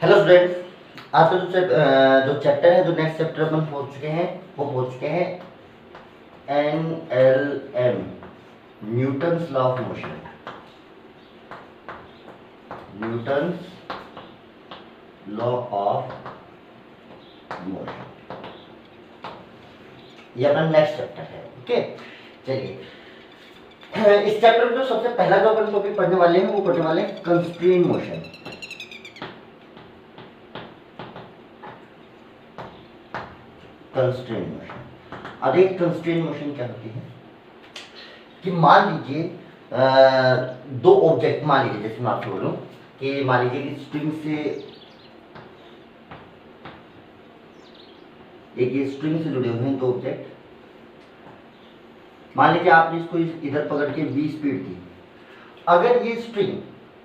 Hello students, आज का जो चैप्टर है, जो नेक्स्ट चैप्टर अपन पहुंच चुके हैं, वो पहुंच चुके हैं NLM, Newton's law of motion. Newton's law of motion ये अपना नेक्स्ट चैप्टर है। ओके, चलिए इस चैप्टर में जो सबसे पहला जो अपन टॉपिक पढ़ने वाले हैं वो पढ़ने वाले हैं कंस्ट्रेंट मोशन। Constraint motion. अब एक कंस्ट्रेंट मोशन क्या होती है कि मान लीजिए दो ऑब्जेक्ट, मान लीजिए जैसे मैं आपको बोलूं कि मान लीजिए कि स्ट्रिंग से जुड़े हुए हैं दो ऑब्जेक्ट। मान लीजिए आपने इसको इधर पकड़ के 20 स्पीड दी। अगर ये स्ट्रिंग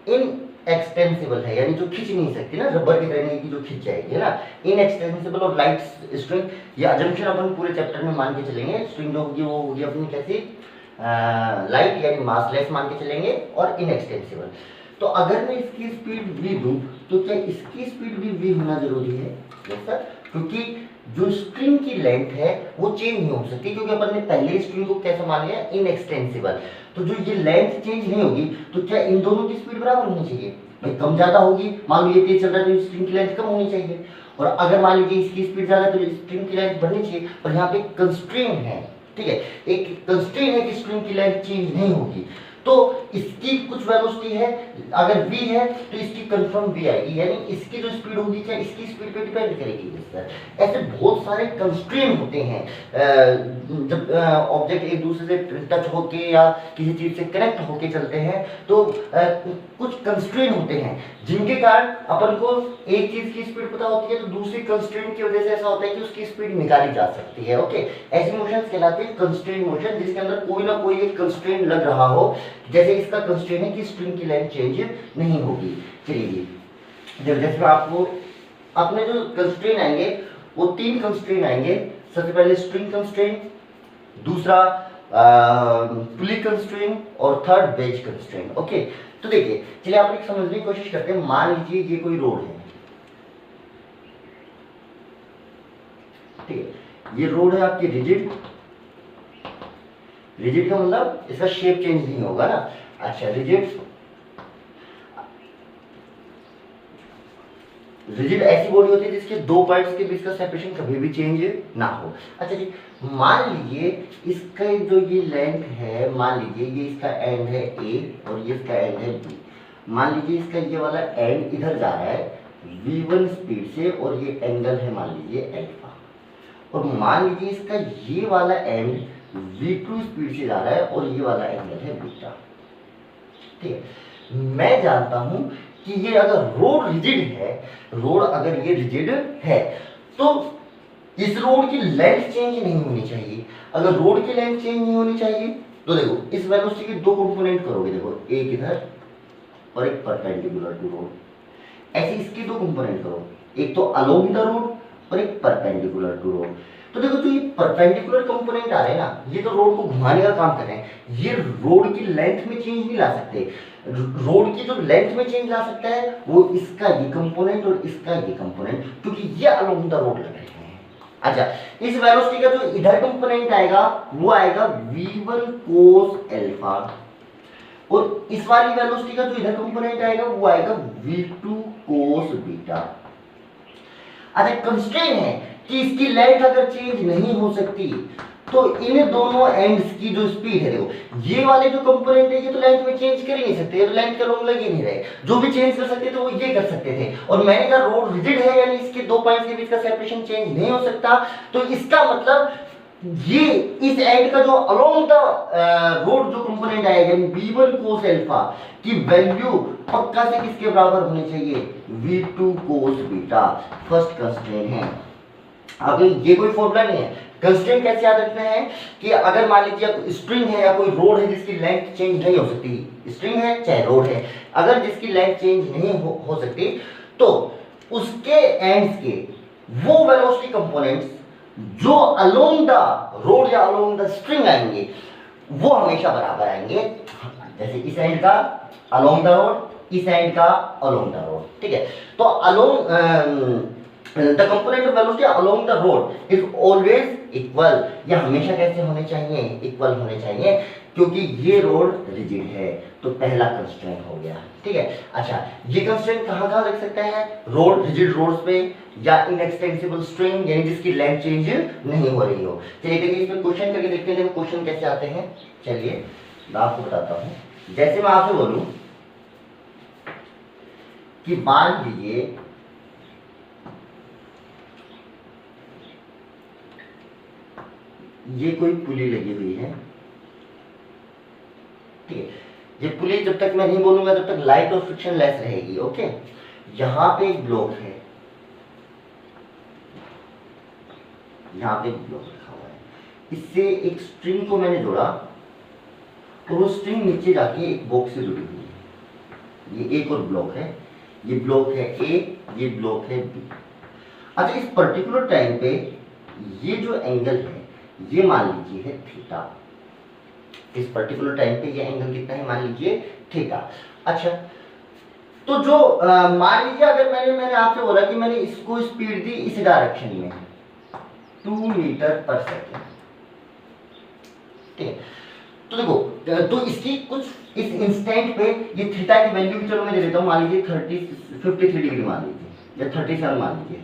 इन एक्सटेंसिबल है, यानी जो खींच नहीं सकती ना, रबर की तरह नहीं कि जो खींच जाएगी, है ना, इन एक्सटेंसिबल और लाइट स्ट्रिंग, ये अजम्पशन अपन पूरे चैप्टर में मान के चलेंगे। स्ट्रिंग जो होगी वो होगी अपनी कैसी, लाइट यानी मासलेस मान के चलेंगे, और इन एक्सटेंसिबल। तो अगर मैं इसकी स्पीड v दूं तो क्या इसकी स्पीड भी v होना जरूरी है? यस सर, क्योंकि जो स्ट्रिंग की लेंथ है वो चेंज नहीं हो सकती, क्योंकि अपन ने पहले स्ट्रिंग को कैसा मान लिया, इनएक्सटेंसिबल। तो जो ये लेंथ चेंज नहीं होगी तो क्या इन दोनों की स्पीड बराबर होनी चाहिए? भाई कम ज्यादा होगी, मान लो ये तेज चल रहा है तो स्ट्रिंग की लेंथ कम होनी चाहिए, और अगर मान लीजिए इसकी स्पीड ज्यादा तो स्ट्रिंग की लेंथ बढ़नी चाहिए। और यहाँ पे कंस्ट्रेंट है, ठीक है, एक कंस्ट्रेंट है कि स्ट्रिंग की लेंथ चेंज नहीं होगी। तो इसकी कुछ वेलोसिटी है, अगर v है तो इसकी कंफर्म v आएगी, यानी इसकी जो स्पीड होगी क्या इसकी स्पीड पे डिपेंड करेगी। सर ऐसे बहुत सारे कंस्ट्रेंट होते हैं जब ऑब्जेक्ट एक दूसरे से टच होके या किसी चीज से कनेक्ट होके चलते हैं, तो कुछ कंस्ट्रेंट होते हैं जिनके कारण अपन को एक चीज की स्पीड पता होती है, तो दूसरी कंस्ट्रेंट की वजह से ऐसा होता है कि उसकी स्पीड निकाली जा सकती है। ओके, ऐसी मोशंस कहलाते हैं कंस्ट्रेंट मोशन, जिसके अंदर कोई ना कोई एक कंस्ट्रेंट लग रहा हो। जैसे इसका कंस्ट्रेंट है कि स्ट्रिंग की लेंथ चेंज नहीं होगी। चलिए जैसे मैं आपको अपने जो कंस्ट्रेंट आएंगे वो तीन कंस्ट्रेंट आएंगे। सबसे पहले स्ट्रिंग कंस्ट्रेंट, दूसरा पुली कंस्ट्रेंट, और थर्ड वेज कंस्ट्रेंट। ओके, तो देखिए चलिए आप एक समझने की कोशिश करते हैं। मान लीजिए ये कोई रोड है, ठीक है, ये रोड है आपकी रिजिड। रिजिड का मतलब इसका शेप चेंज नहीं होगा ना। अच्छा, रिजिड ऐसी बॉडी होती है जिसके दो पॉइंट्स के बीच का सेपरेशन कभी भी चेंज ना हो। अच्छा जी, मान लीजिए इसका जो ये लेंथ है, मान लीजिए ये इसका एंड है A और ये इसका एंड है B। मान लीजिए इसका ये वाला एंड इधर जा रहा है v1 स्पीड से, और ये एंगल है मान लीजिए अल्फा, और मान लीजिए इसका ये वाला एंड v2 स्पीड से जा रहा है और ये वाला एंगल है बीटा। ठीक है, मैं जानता हूं कि ये अगर रोड रिजिड है, रोड अगर ये रिजिड है तो इस रोड की लेंथ चेंज नहीं होनी चाहिए। अगर रोड की लेंथ चेंज नहीं होनी चाहिए तो देखो इस वेलोसिटी के दो कंपोनेंट करोगे, देखो एक इधर और एक परपेंडिकुलर टू रोड। ऐसे इसके दो कंपोनेंट करो, एक तो अलोंग द रोड और एक परपेंडिकुलर टू रोड। तो देखो जो ये परपेंडिकुलर कंपोनेंट आ रहे हैं ना, ये तो रोड को घुमाने का काम कर रहे हैं, ये रोड की लेंथ में चेंज नहीं ला सकते। रोड की जो लेंथ में चेंज ला सकता है वो इसका ये कंपोनेंट और इसका ये कंपोनेंट, क्योंकि ये अलोंग द रोड लग रहे हैं। अच्छा, इस वेलोसिटी का जो इधर कंपोनेंट आएगा वो आएगा v1 cos अल्फा, और इस वाली वेलोसिटी का जो इधर कंपोनेंट आएगा वो आएगा v2 cos बीटा। अच्छा, कंस्ट्रेंट है कि इसकी लेंथ अगर चेंज नहीं हो सकती तो इन दोनों एंड्स की जो स्पीड है, देखो ये वाले जो कंपोनेंट है ये तो लेंथ में चेंज कर ही नहीं सकते, ये तो लेंथ के लोग लग ही नहीं रहे। जो भी चेंज कर सकते थे वो ये कर सकते थे, और मैंने कहा रोड रिजिड है यानी इसके दो पॉइंट्स के बीच का सेपरेशन चेंज नहीं हो सकता। तो इसका मतलब ये इस एंड का जो अलोंग द रोड जो कंपोनेंट आएगा v1 cos अल्फा की वैल्यू पक्का से किसके बराबर होनी चाहिए, v2 cos beta. First constraint है। अब ये कोई फॉर्मूला नहीं है। कंस्ट्रेंट कैसे याद रखना है कि अगर मान लीजिए स्ट्रिंग है या कोई रोड है जिसकी लेंथ चेंज नहीं हो सकती, स्ट्रिंग है चाहे रोड है, अगर जिसकी लेंथ चेंज नहीं हो सकती तो उसके एंड्स के वो वेलोसिटी कंपोनेंट्स जो अलोंग द रोड या अलोंग द स्ट्रिंग आएंगे वो हमेशा बराबर आएंगे। जैसे इस एंड का अलोंग द रोड, इस एंड का अलोंग द रोड, ठीक है। तो along the component of velocity along the road is always equal, ये हमेशा कैसे होने चाहिए, इक्वल होने चाहिए, क्योंकि ये रोड रिजिड है। तो पहला कंस्ट्रेंट हो गया, ठीक है। अच्छा, ये कंस्ट्रेंट कहां कहां लग सकता है, रोड, रिजिड रोड्स पे, या इनएक्सटेंसिबल स्ट्रिंग यानी जिसकी लेंथ चेंज नहीं हो रही हो। चलिए देखिए इसमें क्वेश्चन करके देखते हैं क्वेश्चन कैसे आते हैं। चलिए मैं आपको बताता हूं। जैसे मैं आपसे बोलूं कि मान लीजिए ये कोई पुली लगी हुई है, ठीक है। ये पुली जब तक मैं नहीं बोलूंगा तब तक लाइट और फ्रिक्शन लेस रहेगी, ओके। यहां पे एक ब्लॉक है, यहां पे एक ब्लॉक रखा हुआ है, इससे एक स्ट्रिंग को मैंने जोड़ा और वो स्ट्रिंग नीचे जाके एक बॉक्स से जुड़ी हुई है। ये एक और ब्लॉक है, ये ब्लॉक है ए, ये ब्लॉक है बी। अच्छा, इस पर्टिकुलर टाइम पे ये जो एंगल है ये मान लीजिए है थीटा। इस पर्टिकुलर टाइम पे ये एंगल कितना है, मान लीजिए थीटा। अच्छा, तो जो मान लीजिए अगर मैंने आपसे बोला कि मैंने इसको स्पीड दी इस डायरेक्शन में 2 मीटर पर सेकेंड, ठीक है। तो देखो, तो इसकी कुछ इस इंस्टेंट पे ये थीटा की वैल्यू भी चलो मैं दे देता हूं, मान लीजिए 53 डिग्री मान लीजिए, या 37 मान लीजिए,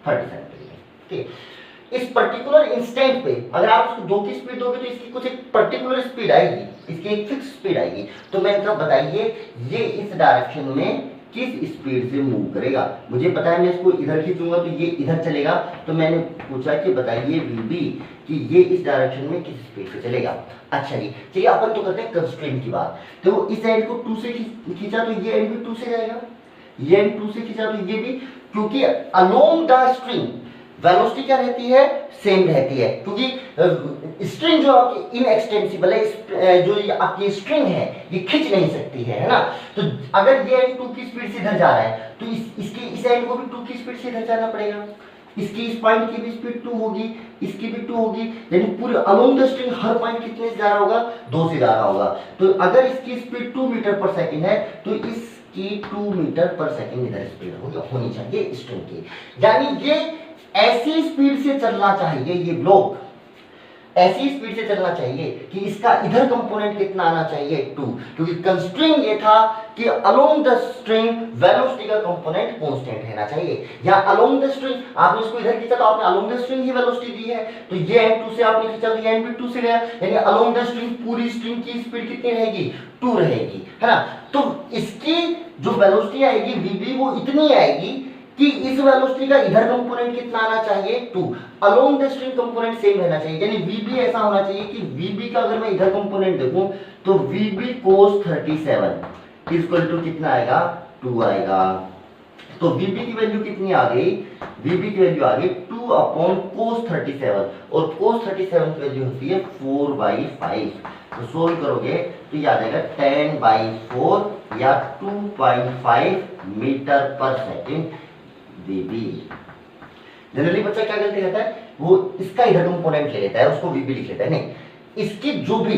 37 डिग्री, ठीक है। इस पर्टिकुलर इंस्टेंट पे अगर आप इसको 2 की स्पीड दोगे तो इसकी कुछ एक पर्टिकुलर स्पीड आएगी, इसकी एक फिक्स स्पीड आएगी। तो मैंने कहा बताइए ये इस डायरेक्शन में किस स्पीड से मूव करेगा। मुझे पता है मैं इसको इधर खींचूंगा तो ये इधर चलेगा, तो मैंने पूछा कि बताइए वीबी कि ये इस डायरेक्शन में किस स्पीड से चलेगा। अच्छा जी, चलिए अपन तो करते हैं कंस्ट्रेंट की बात। तो इस एंड को 2 से खींचा तो ये एंड भी 2 से जाएगा, ये एंड 2 से खींचा तो ये भी, क्योंकि अलोंग द स्ट्रिंग वेलोसिटी क्या रहती है, सेम रहती है, क्योंकि स्ट्रिंग जो आपकी इनएक्सटेंसिबल है, जो ये आपकी स्ट्रिंग है ये खींच नहीं सकती है ना। तो अगर ये एंड 2 की स्पीड से इधर जा रहा है तो इसकी इस एंड को भी 2 की स्पीड से इधर जाना पड़ेगा। इसकी इस पॉइंट की भी स्पीड 2 होगी, इसकी भी 2 होगी, यानी पूरे along the string her point कितने से जा रहा होगा, 2 से जा रहा होगा। तो अगर इसकी स्पीड 2 मीटर पर सेकंड है तो इसकी 2 मीटर पर सेकंड इधर स्पीड होनी चाहिए स्ट्रिंग की, यानी ये ऐसी स्पीड से चलना चाहिए, ये ब्लॉक ऐसी स्पीड से चलना चाहिए कि इसका इधर कंपोनेंट कितना आना चाहिए 2, क्योंकि कंस्ट्रेंट ये था कि अलोंग द स्ट्रिंग वेलोसिटी का कंपोनेंट कांस्टेंट रहना चाहिए। या अलोंग द स्ट्रिंग आपने इसको इधर खींचा तो आपने अलोंग द स्ट्रिंग ही वेलोसिटी दी है, तो ये एंड 2 से आपने खींचा तो ये एंड भी 2 से गया, यानी अलोंग द स्ट्रिंग पूरी स्ट्रिंग की स्पीड कितनी रहेगी, 2 रहेगी, है ना। तो इसकी जो वेलोसिटी आएगी वीबी वो इतनी आएगी कि इस वेलोसिटी का इधर कंपोनेंट कितना आना चाहिए 2, along the string component same रहना चाहिए, यानी VB ऐसा होना चाहिए कि VB का अगर मैं इधर कंपोनेंट देखूं तो VB cos 37 इक्वल टू कितना आएगा, 2 आएगा। तो VB की वैल्यू कितनी आ गई, VB की वैल्यू आ गई 2 अपॉन cos 37, और cos 37 की वैल्यू होती है 4/5। तो सोल्व करोगे तो ये आ जाएगा 10/4 या 2.5 मीटर पर सेकेंड VB। जनरली बच्चा क्या गलती करता है, वो इसका इधर कंपोनेंट ले लेता है, उसको VB लिख लेता है। नहीं, इसकी जो भी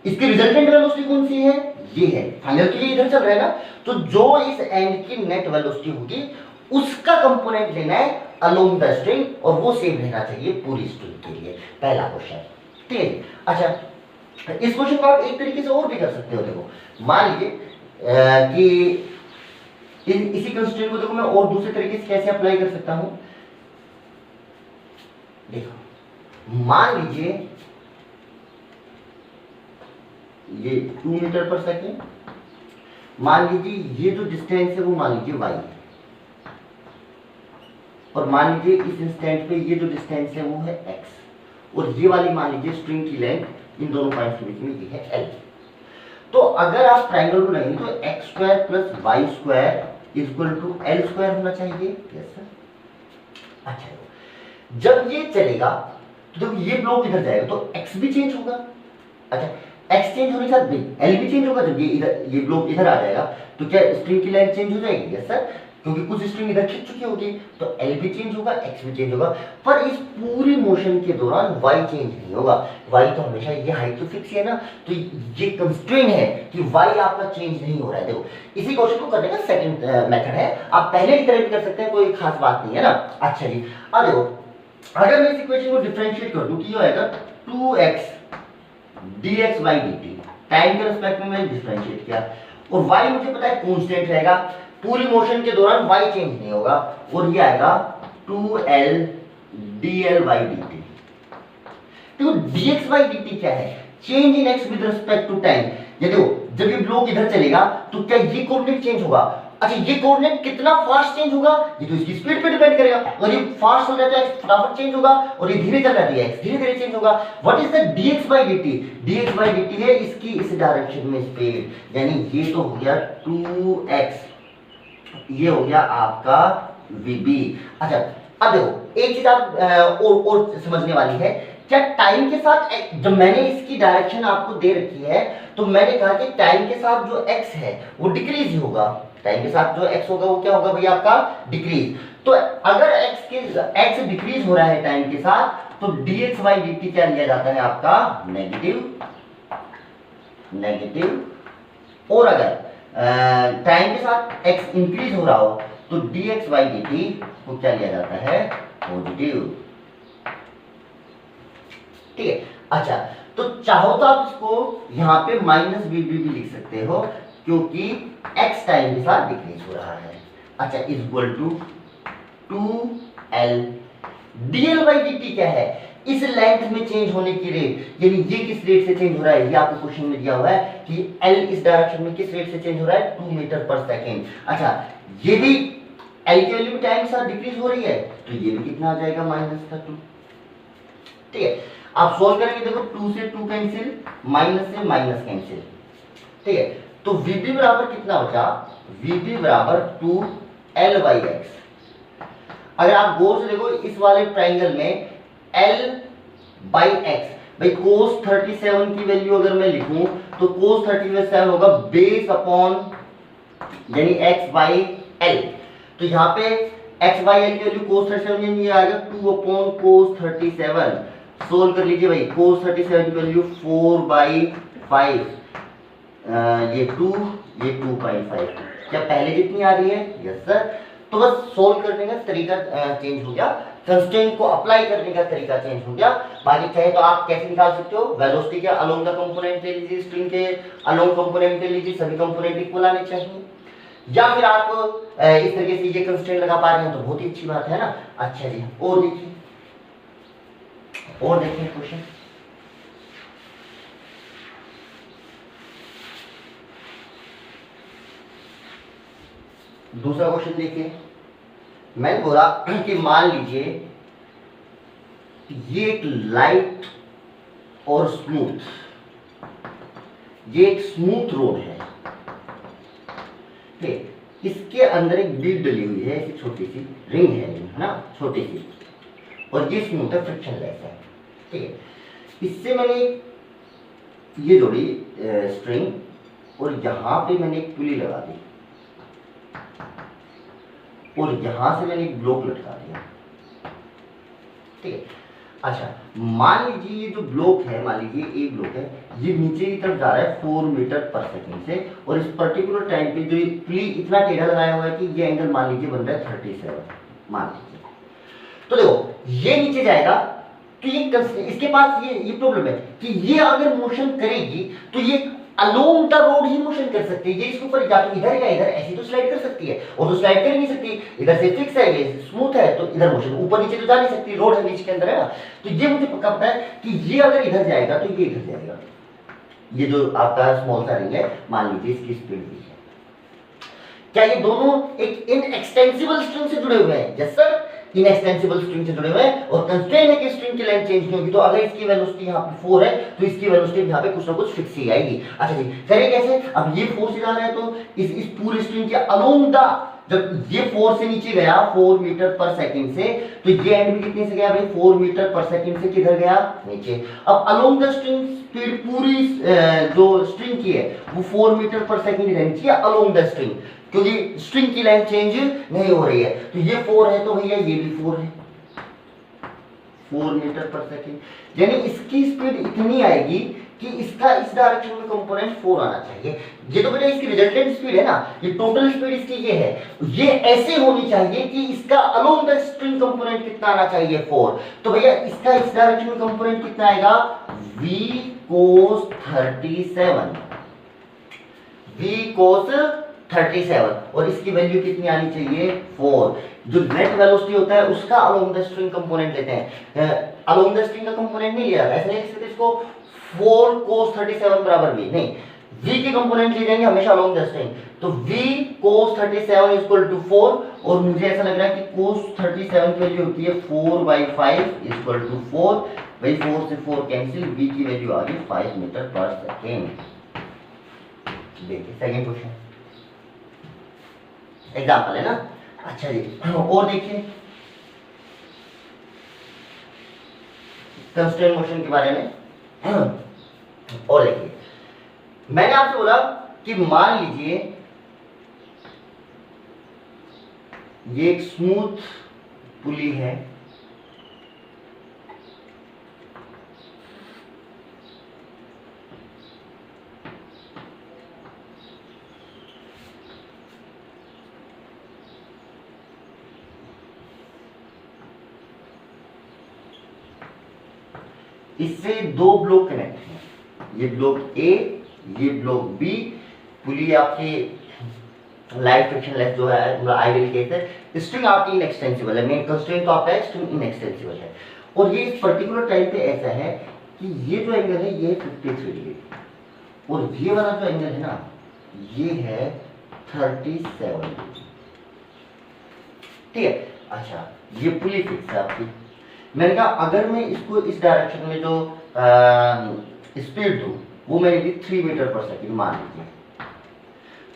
इसकी रिजल्टेंट वेलोसिटी कौन सी है, ये है, फाइनल के लिए इधर चल रहा है ना, तो जो इस एंड की नेट वेलोसिटी होगी उसका कंपोनेंट लेना है अलोंग द स्ट्रिंग, और वो सेम रहना चाहिए पूरी स्ट्रिंग के लिए। पहला क्वेश्चन, ठीक है। अच्छा, इस क्वेश्चन को आप एक तरीके से और भी कर सकते हो। देखो, मान लीजिए कि इसी कंस्ट्रेंट को देखो मैं और दूसरे तरीके से कैसे अप्लाई कर सकता हूं। देखो, मान लीजिए ये 2 मीटर पर सेकेंड, मान लीजिए ये जो डिस्टेंस है वो मान लीजिए y है, और मान लीजिए इस इंस्टेंट पे ये जो डिस्टेंस है वो है x, और ये वाली मान लीजिए स्ट्रिंग की लेंथ इन दोनों पॉइंट्स के बीच में ये है l। तो अगर आप ट्राइंगल को लेंगे तो x² + y² equal to l² होना चाहिए। Yes sir. अच्छा, जब ये चलेगा तो जब ये ब्लॉक इधर जाएगा तो x भी चेंज होगा। अच्छा, x चेंज होने के साथ l भी चेंज होगा। जब ये ब्लॉक इधर आ जाएगा तो क्या स्ट्रिंग की लेंथ चेंज हो जाएगी। Yes sir. क्योंकि कुछ स्ट्रिंग इधर खिंच चुकी होगी, तो एल भी चेंज होगा, एक्स भी चेंज होगा, पर इस पूरी मोशन के दौरान वाई चेंज नहीं होगा। वाई तो हमेशा, ये हाइट तो फिक्स है ना, तो ये कंस्ट्रेंट है कि वाई आपका चेंज नहीं हो रहा है। देखो इसी क्वेश्चन को करने का सेकंड मेथड है, आप पहले की तरह भी कर सकते हैं, कोई खास बात नहीं है ना। अच्छा जी, अब देखो अगर मैं इस इक्वेशन को डिफरेंशिएट कर दूं तो ये आएगा 2x dx by dt, time के रिस्पेक्ट में मैंने डिफरेंशिएट किया, और y मुझे पता है कांस्टेंट रहेगा, पूरी मोशन के दौरान y चेंज नहीं होगा, और ये आएगा 2l dl by dt। देखो dx by dt क्या है, change in x with respect to time. ये देखो जब ये ब्लॉक इधर चलेगा तो क्या ये कोऑर्डिनेट चेंज होगा? अच्छा ये कोऑर्डिनेट कितना फास्ट चेंज होगा, ये तो इसकी स्पीड पे डिपेंड करेगा, और ये फास्ट हो जाता है x फटाफट चेंज होगा, और ये धीरे चल जाती है x धीरे धीरे चेंज होगा। What is the dx by dt? dx by dt है इसकी इस डायरेक्शन में स्पीड, यानी ये तो हो गया 2x, ये हो गया आपका vb। अच्छा अब देखो एक चीज आप और समझने वाली है, क्या टाइम के साथ जब मैंने इसकी डायरेक्शन आपको दे रखी है तो मैंने कहा कि टाइम के साथ जो x है वो डिक्रीज ही होगा, टाइम के साथ जो x होगा वो क्या होगा भैया आपका डिक्रीज। तो अगर x डिक्रीज हो रहा है टाइम के साथ तो dx by dt क्या लिया जाता है आपका नेगेटिव, और अगर टाइम के साथ x इंक्रीज हो रहा हो तो dx by dt को क्या लिया जाता है पॉजिटिव। ठीक है, अच्छा तो चाहो तो आप इसको यहाँ पे माइनस बी भी लिख सकते हो क्योंकि x टाइम के साथ डिक्रीज हो रहा है। अच्छा equal to 2l dl by dt क्या है, इस लेंथ में चेंज होने की रेट, यानी ये किस रेट से चेंज हो रहा है, ये आपको क्वेश्चन में दिया हुआ है कि l इस डायरेक्शन में किस रेट से चेंज हो रहा है 2 मीटर पर सेकेंड। अच्छा ये भी l की वैल्यू टाइम के साथ डिक्रीज हो रही है तो ये भी कितना आ जाएगा -2। ठीक है, आप सोल्व करेंगे, देखो 2 से 2 कैंसिल, माइनस से माइनस कैंसिल। ठीक है, तो VB बराबर कितना बचा, VB बराबर 2l by x। अगर आप गौर से देखो इस वाले ट्राइंगल में l by x, भाई cos 37 की वैल्यू अगर मैं लिखूं तो cos 37 होगा बेस अपॉन यानी x by l, तो यहाँ पे x by l की वैल्यू cos 37 यानी ये आएगा 2 अपॉन cos 37। सोल्व कर लीजिए भाई, cos 37 की वैल्यू 4/5, ये 2 ये 2/5, क्या पहले जितनी आ रही है? Yes sir. तो बस सोल्व करने का तरीका चेंज हो गया, कंस्ट्रेंट को अप्लाई करने का तरीका चेंज हो गया। बाकी चाहे तो आप कैसे निकाल सकते हो, वेलोसिटी के अलोंग द कंपोनेंट ले लीजिए, स्ट्रिंग के अलोंग कंपोनेंट ले लीजिए, सभी कंपोनेंट इक्वल आने चाहिए, या फिर आप इस तरीके से ये कंस्ट्रेंट लगा पा रहे हैं तो बहुत ही अच्छी बात है ना। अच्छा जी, और देखिए क्वेश्चन, दूसरा क्वेश्चन देखिए, मैंने बोला कि मान लीजिए ये एक लाइट और स्मूथ, ये एक स्मूथ रोड है, ठीक, इसके अंदर एक बीड डली हुई है, ऐसी छोटी सी रिंग है ना, छोटी सी, और ये स्मूथ है, फ्रिक्शनलेस है। ठीक है, इससे मैंने ये जोड़ी स्ट्रिंग, और यहां पे मैंने एक पुली लगा दी, और यहां से मैंने एक ब्लॉक लटका दिया। ठीक है, अच्छा मान लीजिए ये जो ब्लॉक है, मान लीजिए एक ब्लॉक है, ये नीचे की तरफ जा रहा है 4 मीटर पर सेकंड से, और इस पर्टिकुलर टाइम पे जो पुली इतना टेढ़ा लगाया हुआ है कि ये एंगल मान लीजिए बन रहा है 37 मान लीजिए। तो देखो ये नीचे जाएगा तो ये इसके पास ये प्रॉब्लम है कि ये अगर मोशन करेगी तो ये along the road he motion कर सकती है, ये इसके ऊपर या तो इधर या इधर ऐसी तो स्लाइड कर सकती है, और तो स्लाइड कर नहीं सकती, इधर से फिक्स है, ये स्मूथ है तो इधर मोशन, ऊपर नीचे तो जा नहीं सकती, रोड है बीच के अंदर है ना। तो ये मुझे पक्का पता है कि ये अगर इधर जाएगा तो ये इधर जाएगा, ये जो आपका स्मॉल सा रिंग है मान लीजिए इसकी स्पीड भी है। क्या ये दोनों एक इनएक्सटेंसिबल स्ट्रिंग से जुड़े हुए हैं? यस सर, इनएक्सटेंसिबल स्ट्रिंग से जुड़े हुए हैं, और कंस्ट्रेंट है कि स्ट्रिंग की लेंथ चेंज नहीं होगी, तो अगर इसकी वेलोसिटी यहाँ पे 4 है तो इसकी वेलोसिटी यहाँ पे कुछ ना कुछ फिक्स ही आएगी। अच्छा जी, करें कैसे, अब ये फोर्स इधर है तो इस पूरी स्ट्रिंग के अलोंग द जब ये 4 से नीचे गया 4 मीटर पर सेकंड से, तो ये एंड भी कितने से गया भाई 4 मीटर पर सेकंड से किधर गया नीचे। अब अलोंग द स्ट्रिंग स्पीड पूरी जो स्ट्रिंग की है वो 4 मीटर पर सेकंड रहनी चाहिए अलोंग द स्ट्रिंग, क्योंकि स्ट्रिंग की लेंथ चेंज नहीं हो रही है। तो ये 4 है तो भैया ये भी 4 है, 4 मीटर पर सेकंड। यानी इसकी स्पीड इतनी आएगी कि इसका इस डायरेक्शन में कंपोनेंट 4 आना चाहिए। ये तो बेटा इसकी रिजल्टेंट स्पीड है ना, ये टोटल स्पीड इसकी ये है, ये ऐसे होनी चाहिए कि इसका अलोंग द स्ट्रिंग कंपोनेंट कितना आना चाहिए 4। तो भैया इसका इस डायरेक्शन में कंपोनेंट कितना आएगा v cos 37, v cos 37, और इसकी वैल्यू कितनी आनी चाहिए 4। जो नेट वेलोसिटी होता है उसका अलोंग द स्ट्रिंग कंपोनेंट लेते हैं, अलोंग द स्ट्रिंग का कंपोनेंट नहीं लिया, ऐसे नहीं लिख सकते इसको 4 cos 37 बराबर v, नहीं, v के कंपोनेंट ले जाएंगे हमेशा अलोंग द स्ट्रिंग। तो v cos 37 इक्वल टू 4, और मुझे ऐसा लग रहा है कि cos 37 की वैल्यू होती है 4/5 इक्वल टू 4, भाई 4 से 4 कैंसिल, v की वैल्यू आ गई 5 मीटर पर सेकेंड। देखिए सेकंड क्वेश्चन एग्जाम्पल है ना। अच्छा जी, और देखिए कंस्ट्रेंट मोशन के बारे में। और देखिए मैंने आपसे बोला कि मान लीजिए ये एक स्मूथ पुली है, इससे दो ब्लॉक कनेक्ट हैं, ये ब्लॉक ए, ये ब्लॉक बी। पुली आपकी लाइट फ्रिक्शनलेस जो है मतलब आइडियल केस है, स्ट्रिंग आपकी इनएक्सटेंसिबल है, मेन कंस्ट्रेंट तो आपका है स्ट्रिंग इनएक्सटेंसिबल है। और ये इस पर्टिकुलर टाइम पे ऐसा है कि ये जो एंगल है ये 53 डिग्री, और ये वाला जो एंगल है ना ये है 37 डिग्री, ठीक है। अच्छा ये पुली फिक्स है आपकी। मैंने कहा अगर मैं इसको इस डायरेक्शन में जो स्पीड दूं वो मैंने दी 3 मीटर पर सेकंड मान लीजिए,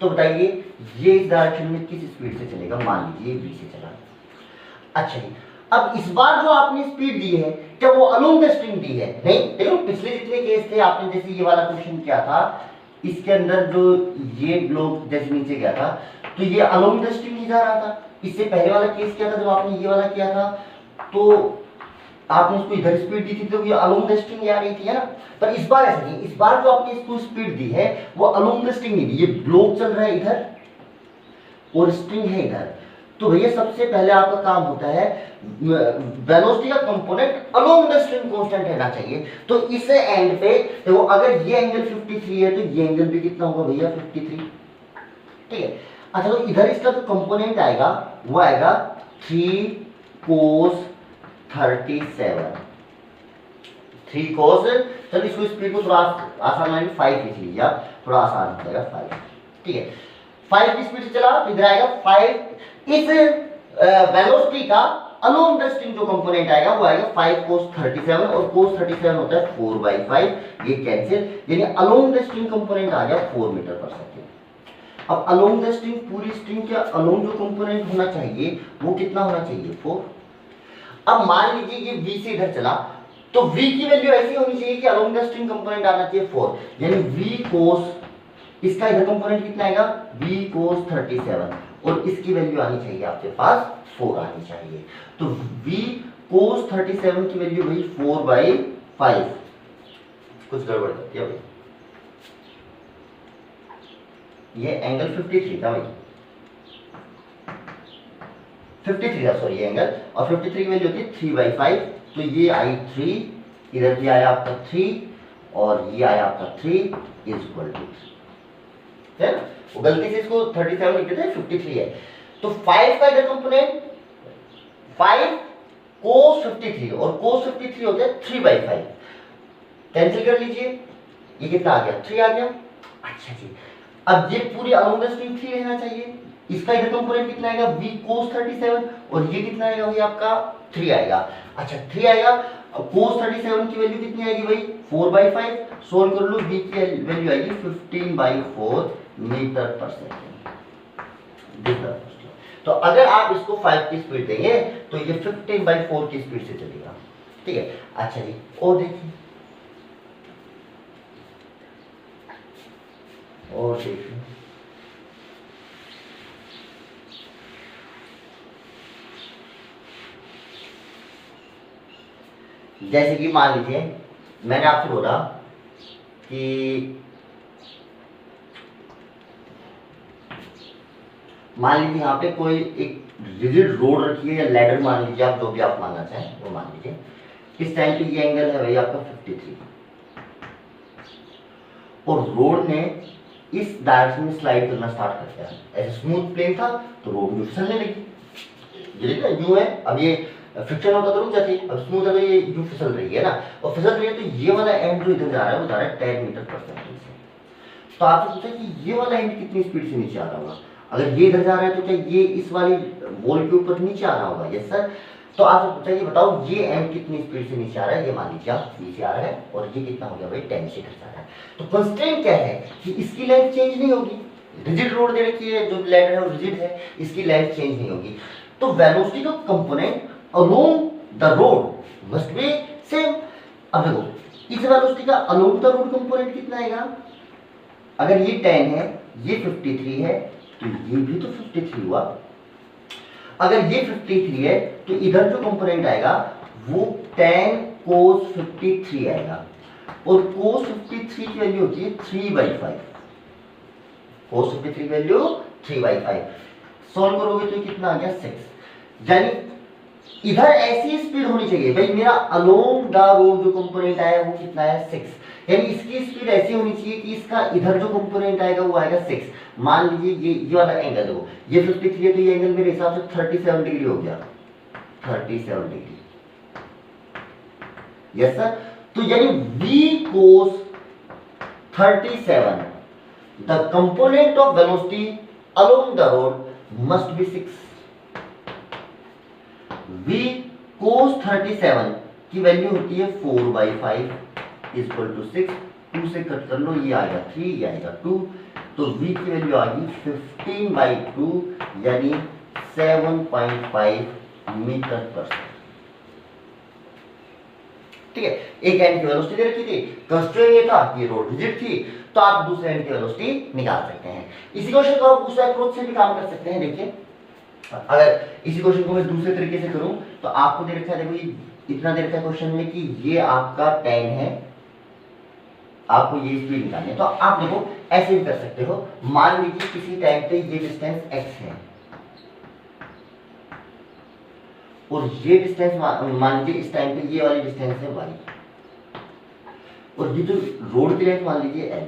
तो बताइए ये इस डायरेक्शन में किस स्पीड से चलेगा, मान लीजिए v से चला। अच्छा जी, अब इस बार जो आपने स्पीड दी है क्या वो अलोंग द स्ट्रिंग दी है? नहीं, देखो पिछले जितने केस थे आपने जैसे ये वाला क्वेश्चन किया था, इसके अंदर जो ये ब्लॉक जैसे नीचे गया था तो ये अलोंग द स्ट्रिंग ही जा रहा था। इससे पहले वाला केस किया था जब आपने ये वाला किया था तो आपने इसको इधर स्पीड दी थी तो ये अलोंग द स्ट्रिंग आ रही थी, है ना। पर इस बार ऐसा नहीं, इस बार जो आपने इसको स्पीड दी है वो अलोंग द स्ट्रिंग नहीं दी, ये ब्लॉक चल रहा है इधर और स्ट्रिंग है इधर। तो भैया सबसे पहले आपका काम होता है वेलोसिटी का component along the string constant रहना चाहिए। तो इस एंड पे देखो अगर ये एंगल 53 है तो ये एंगल भी कितना होगा भैया 53, ठीक है। अच्छा तो इधर इसका जो कंपोनेंट आएगा वो आएगा 3 cos 37, 3 cos, चलो इसको स्पीड को थोड़ा आसान लाइन 5 लिख लीजिए आप, थोड़ा आसान हो जाएगा 5, ठीक है। 5 की स्पीड से चला तो इधर आएगा 5। इस वेलोसिटी का अलोंग द स्ट्रिंग जो कंपोनेंट आएगा वो आएगा 5 cos 37, और cos 37 होता है 4/5, ये कैंसिल, यानी अलोंग द स्ट्रिंग कंपोनेंट आ गया 4 मीटर पर सेकेंड। अब अलोंग द स्ट्रिंग पूरी स्ट्रिंग के अलोंग जो कंपोनेंट होना चाहिए वो कितना होना चाहिए 4। अब मान लीजिए ये v से इधर चला तो v की वैल्यू ऐसी होनी चाहिए कि अलोंग द स्ट्रिंग कंपोनेंट आना चाहिए 4, यानी v cos, इसका इधर कंपोनेंट कितना आएगा v cos 37, और इसकी वैल्यू आनी चाहिए आपके पास 4 आनी चाहिए। तो v cos 37 की वैल्यू भाई 4/5, कुछ गड़बड़ करती है भाई, ये एंगल 53 था भाई, 53 था सॉरी एंगल, और 53 की वैल्यू होती है 3/5, तो ये आई 3, इधर भी आया आपका 3 और ये आया आपका 3 इज इक्वल टू, है ना। वो गलती से इसको 37 लिख देते हैं 53 है। तो 5 का इधर कंपोनेंट 5 cos 53, और cos 53 होता है 3/5, कैंसिल कर लीजिए, ये कितना आ गया 3 आ गया। अच्छा जी, अब ये पूरी अलोंग द स्ट्रिंग 3 रहना चाहिए, इसका इधर कंपोनेंट कितना आएगा v cos 37, और ये कितना आएगा भाई आपका 3 आएगा। अच्छा 3 आएगा, अब cos 37 की वैल्यू कितनी आएगी भाई 4/5, सोल्व कर लो, v की वैल्यू आएगी 15/4 मीटर पर सेकेंड। तो अगर आप इसको 5 की स्पीड देंगे तो ये 15/4 की स्पीड से चलेगा। ठीक है, अच्छा जी, और देखिए, और देखिए, जैसे कि मान लीजिए मैंने आपसे बोला कि मान लीजिए यहाँ पे कोई एक रिजिड रोड रखी है या लैडर मान लीजिए, आप जो भी आप मानना चाहें वो मान लीजिए। इस टाइम पे ये एंगल है भाई आपका 53, और रोड ने इस डायरेक्शन में स्लाइड करना स्टार्ट कर दिया। ऐसे स्मूथ प्लेन था तो रोड भी फिसलने लगी, ये देखिए यूं है, अब ये फ्रिक्शन होता तो रुक जाती, अब स्मूथ है तो ये यूं फिसल रही है ना, और फिसल रही है तो ये वाला एंड जो इधर जा रहा है वो जा रहा है 10 मीटर पर सेकंड से। तो आपसे पूछा कि ये वाला एंड कितनी स्पीड से नीचे आ रहा होगा, अगर ये इधर जा रहा है तो क्या ये इस वाली वॉल के ऊपर नीचे आ रहा होगा? Yes sir. तो आपसे पूछा ये बताओ ये एंड कितनी स्पीड से नीचे आ रहा है, ये मान लीजिए आप नीचे आ रहा है, और ये कितना हो गया भाई 10 से इधर जा रहा है। तो कंस्ट्रेंट क्या है कि इसकी लेंथ चेंज नहीं होगी, रिजिड रोड दे रखी है, जो लैडर है वो रिजिड है, इसकी लेंथ चेंज नहीं होगी। तो वेलोसिटी का component along the road must be same. अब देखो इस वेलोसिटी का अलोंग द रोड कंपोनेंट कितना आएगा, अगर ये 10 है, ये 53 है, तो ये भी तो 53 हुआ। अगर ये 53 है तो इधर जो कंपोनेंट आएगा वो 10 cos 53 आएगा, और cos 53 की वैल्यू होती है 3/5। cos 53 वैल्यू 3/5, सॉल्व करोगे तो कितना आ गया 6। यानी इधर ऐसी स्पीड होनी चाहिए भाई, मेरा अलोंग द रोड जो कंपोनेंट आया वो कितना है 6, यानी इसकी स्पीड ऐसी होनी चाहिए कि इसका इधर जो कंपोनेंट आएगा वो आएगा 6। मान लीजिए ये वाला एंगल देखो, ये 53 है तो ये एंगल मेरे हिसाब से 37 डिग्री हो गया, 37 डिग्री। Yes sir. तो यानी v cos 37 the component of velocity along the road must be 6। v cos 37 की वैल्यू होती है 4/5 इक्वल टू 6। 2 से कट कर लो, ये आएगा 3, ये आएगा 2, तो v की वैल्यू आ गई 15/2 यानी 7.5 मीटर पर सेकंड। ठीक है, एक एंड की वेलोसिटी दे रखी थी, कंस्ट्रेंट ये था कि रोड रिजिड थी, तो आप दूसरे एंड की वेलोसिटी निकाल सकते हैं। इसी क्वेश्चन को आप दूसरे अप्रोच से भी काम कर सकते हैं। देखिए अगर इसी क्वेश्चन को मैं दूसरे तरीके से करूं तो आपको दे रखा है, देखो ये इतना दे रखा है क्वेश्चन में कि ये आपका 10 है, आपको ये स्पीड निकालनी है, तो आप देखो ऐसे भी कर सकते हो। मान लीजिए किसी टाइम पे ये डिस्टेंस x है और ये डिस्टेंस मान लीजिए इस टाइम पे ये वाली डिस्टेंस है y, और ये जो रोड की लेंथ मान लीजिए l।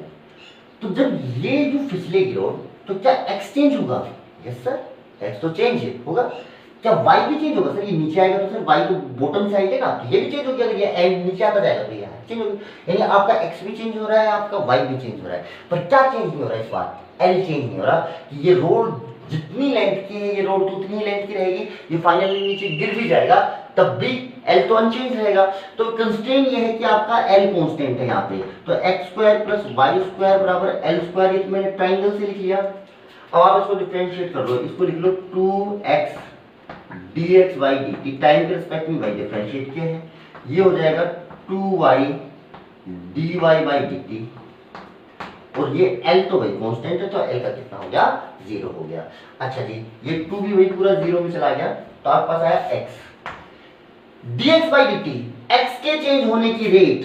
तो जब ये जो फिसलेगी रोड तो क्या x चेंज होगा? यस सर, x तो चेंज होगा। क्या y भी चेंज होगा? सर ये नीचे आएगा तो सर y तो बॉटम साइड है ना, तो ये भी चेंज हो गया। अगर ये एंड नीचे आता जाएगा तो ये चेंज होगा, यानी आपका x भी चेंज हो रहा है, आपका y भी चेंज हो रहा है। पर क्या चेंज नहीं हो रहा है इस बार? l चेंज नहीं हो रहा कि ये रोड जितनी लेंथ की है ये रोड तो उतनी लेंथ की रहेगी, ये फाइनली नीचे गिर भी जाएगा तब भी l तो अनचेंज रहेगा। तो कंस्ट्रेंट ये है कि आपका l कांस्टेंट है यहाँ पे, तो x² + y² बराबर l², ये तो मैंने ट्रायंगल से लिख लिया। अब आप इसको डिफरेंशिएट कर लो, इसको लिख लो 2x dx by dt, time के रिस्पेक्ट में भाई डिफरेंशिएट किया है, ये हो जाएगा 2y dy by dt, और ये l तो भाई कांस्टेंट है तो l का कितना हो गया 0 हो गया। अच्छा जी, ये 2 भी भाई पूरा 0 में चला गया, तो आपके पास आया x dx by dt। x के चेंज होने की रेट,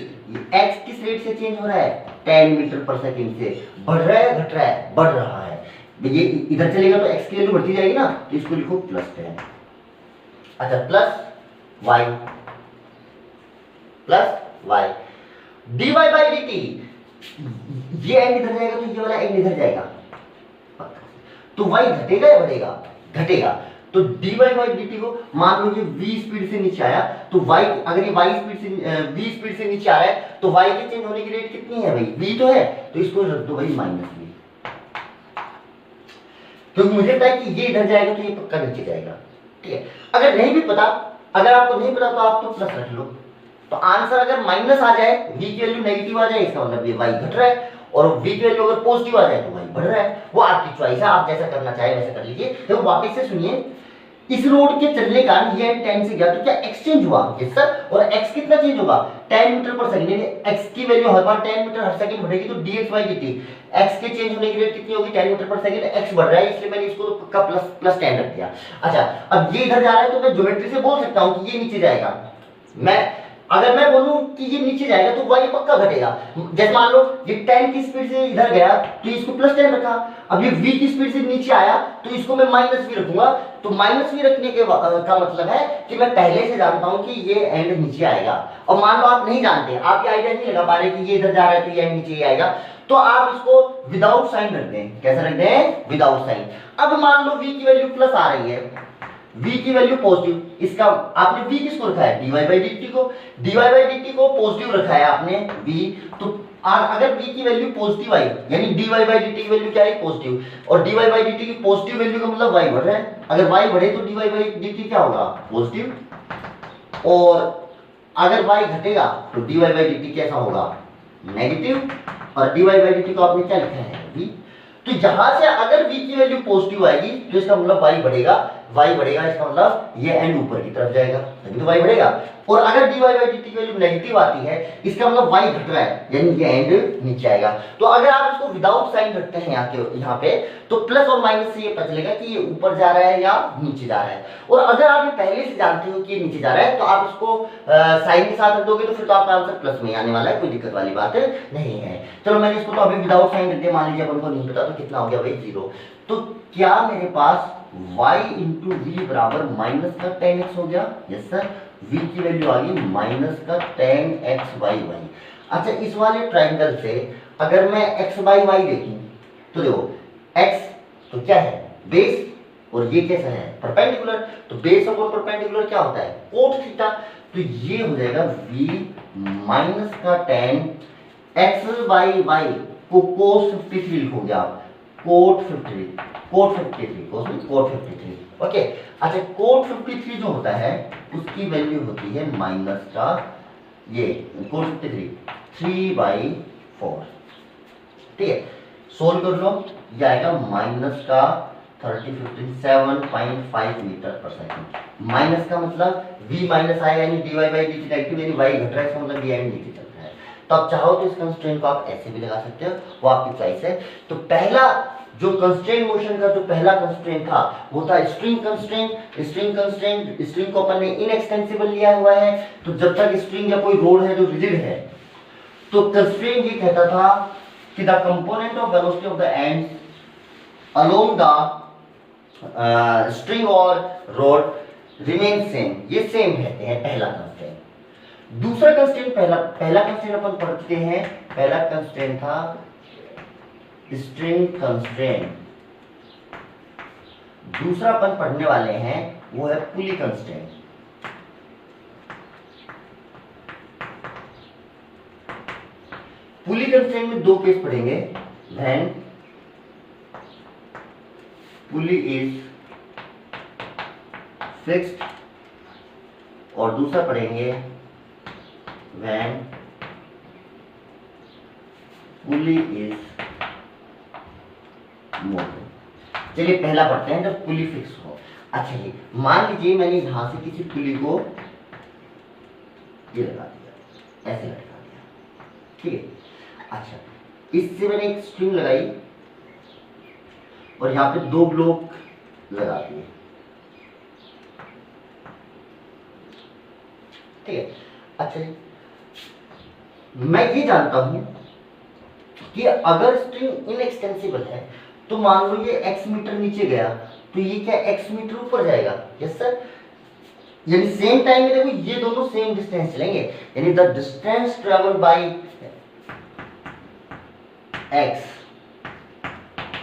x किस रेट से चेंज हो रहा है? 10 मीटर पर सेकंड से। बढ़ रहा है घट रहा है? बढ़ रहा है। ये इधर चलेगा तो x की वैल्यू बढ़ती जाएगी ना, तो इसको लिखो +10। अच्छा, plus y dy by dt, ये एंड इधर जाएगा तो ये वाला एंड इधर जाएगा, तो y घटेगा या बढ़ेगा? घटेगा। तो dy by dt को मान लो ये v स्पीड से नीचे आया, तो y अगर ये y स्पीड से v स्पीड से नीचे आ रहा है तो y के चेंज होने की रेट कितनी है भाई? v तो है, तो इसको रख दो भाई -v, क्योंकि मुझे पता है कि ये इधर जाएगा तो ये पक्का नीचे जाएगा। ठीक है, अगर नहीं भी पता, अगर आपको नहीं पता तो आप तो प्लस रख लो, तो आंसर अगर माइनस आ जाए, v की वैल्यू नेगेटिव आ जाए, इसका मतलब ये y घट रहा है, और v की वैल्यू अगर पॉजिटिव आ जाए तो y बढ़ रहा है। वो आपकी चॉइस है, आप जैसा करना चाहे वैसा कर लीजिए। तो वापस से सुनिए, इस रोड के चलने का ये 10 से गया तो क्या एक्सचेंज हुआ? Yes sir. और x कितना चेंज होगा? 10 मीटर पर सेकंड, यानी x की वैल्यू हर बार 10 मीटर हर सेकंड बढ़ेगी, तो dx by dt x के चेंज होने की रेट कितनी होगी? 10 मीटर पर सेकंड। x बढ़ रहा है इसलिए मैंने इसको का प्लस 10 रख दिया। अच्छा, अब ये इधर जा रहा है तो मैं ज्योमेट्री से बोल सकता हूं कि ये नीचे जाएगा। अगर मैं बोलूं कि ये नीचे जाएगा तो y पक्का घटेगा। जैसे मान लो ये 10 की स्पीड से इधर गया तो इसको प्लस 10 रखा, अब ये v की स्पीड से नीचे आया तो इसको मैं माइनस v रखूंगा। तो माइनस v रखने के का मतलब है कि मैं पहले से जानता हूं कि ये एंड नीचे आएगा। और मान लो आप नहीं जानते, आप ये आइडिया नहीं लगा पा रहे कि ये इधर जा रहा है तो ये एंड नीचे ही आएगा, तो आप इसको विदाउट साइन रख दें। कैसे रख दें? Without sign. अब मान लो v की वैल्यू प्लस आ रही है, v की वैल्यू पॉजिटिव, इसका आपने v किसको रखा है? dy by dt को। dy by dt को पॉजिटिव रखा है आपने v, तो अगर v की वैल्यू पॉजिटिव आई यानी dy by dt की वैल्यू क्या आई? पॉजिटिव, और dy by dt की पॉजिटिव वैल्यू का मतलब y बढ़ रहा है। अगर y बढ़े तो dy by dt क्या होगा? पॉजिटिव, और अगर y घटेगा तो dy by dt कैसा होगा? नेगेटिव, और dy by dt को आपने क्या लिखा है? v। तो यहां से अगर v की वैल्यू पॉजिटिव आएगी तो इसका मतलब y बढ़ेगा, इसका मतलब ये एंड ऊपर की तरफ जाएगा, तभी तो y बढ़ेगा। और अगर dy by dt की वैल्यू नेगेटिव आती है इसका मतलब y घट रहा है, यानी ये एंड नीचे आएगा। तो अगर आप इसको विदाउट साइन रखते हैं यहाँ पे तो प्लस और माइनस से ये पता चलेगा कि ये ऊपर जा रहा है या नीचे जा रहा है। और अगर आप ये पहले से जानते हो कि ये नीचे जा रहा है तो आप इसको साइन के साथ रख दोगे तो फिर तो आपका आंसर प्लस में आने वाला है, कोई दिक्कत वाली बात नहीं है। चलो मैंने इसको तो अभी विदाउट साइन रख दिया, मान लीजिए अपन को नहीं पता तो कितना हो गया भाई? 0। तो क्या मेरे पास y इंटू वी बराबर माइनस का 10x हो गया? Yes sir. v की वैल्यू आ गई माइनस का 10x बाई वाई। अच्छा, इस वाले ट्राइंगल से अगर मैं x बाई वाई देखूं तो देखो x तो क्या है? बेस, और ये कैसा है? परपेंडिकुलर। तो बेस और परपेंडिकुलर क्या होता है? Cot theta. तो ये हो जाएगा v माइनस का 10x बाई वाई को कोस 53 लिखोगे आप, कोट 53। ओके। अच्छा, कोट 53 जो होता है उसकी वैल्यू होती है माइनस का ये कोट 53 3/4। ठीक है, सोल्व कर लो, ये आएगा माइनस का 7.5 मीटर पर सेकंड। माइनस का मतलब v माइनस आया यानी dy by dt नेगेटिव, यानी y घट रहा है, इसका मतलब ये एंड नीचे चल रहा है। तो आप चाहो तो इस कंस्ट्रेंट को आप ऐसे भी लगा सकते हो, वो आपकी चॉइस है। तो पहला जो कंस्ट्रेंट मोशन का जो पहला कंस्ट्रेंट था वो था स्ट्रिंग कंस्ट्रेंट। स्ट्रिंग को अपन ने इनएक्सटेंसिबल लिया हुआ है, तो जब तक स्ट्रिंग या कोई रोड है जो रिजिड है तो कंस्ट्रेंट ये कहता था कि the component of velocity of the end along the string और रोड रिमेन सेम, ये सेम रहते हैं, पहला कंस्ट्रेंट। दूसरा कंस्ट्रेंट, पहला कंस्ट्रेंट अपन पढ़ते हैं, पहला कंस्ट्रेंट था स्ट्रिंग कंस्ट्रेंट। दूसरा अपन पढ़ने वाले हैं वो है पुली कंस्ट्रेंट। पुली कंस्ट्रेंट में दो केस पढ़ेंगे, व्हेन पुली इज फिक्स्ड, और दूसरा पढ़ेंगे व्हेन पुली इज मूविंग। चलिए पहला पढ़ते हैं जब पुली फिक्स हो। अच्छा जी, मान लीजिए मैंने यहां से किसी पुली को ये लगा दिया, ऐसे लटका दिया, ठीक है। अच्छा, इससे मैंने एक स्ट्रिंग लगाई और यहां पे दो ब्लॉक लगा दिए, ठीक है। अच्छा जी, मैं ये जानता हूं कि अगर स्ट्रिंग इनएक्सटेंसिबल है तो मान लो ये x मीटर नीचे गया तो ये क्या x मीटर ऊपर जाएगा? Yes sir. यानी सेम टाइम में देखो ये दोनों सेम डिस्टेंस चलेंगे, यानी the distance travel by x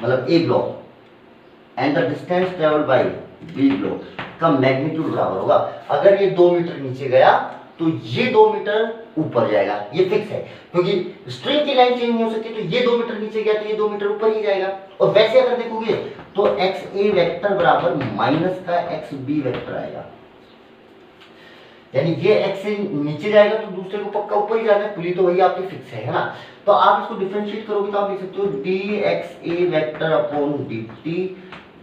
मतलब a block and the distance travel by b block का मैग्नीट्यूड बराबर होगा। अगर ये 2 मीटर नीचे गया तो ये 2 मीटर ऊपर जाएगा, ये फिक्स है, क्योंकि स्ट्रिंग की लाइन चेंज नहीं हो सकती। तो ये 2 मीटर नीचे गया तो ये 2 मीटर ऊपर ही जाएगा। और वैसे अगर देखोगे तो एक्स ए वेक्टर बराबर माइनस का एक्स बी वेक्टर आएगा। यानी ये x से नीचे जाएगा तो दूसरे को पक्का ऊपर ही जाना है, पुली तो वही आपकी फिक्स है ना। तो आप इसको डिफरेंशिएट करोगे तो आप लिख सकते हो dxa वेक्टर अपॉन dt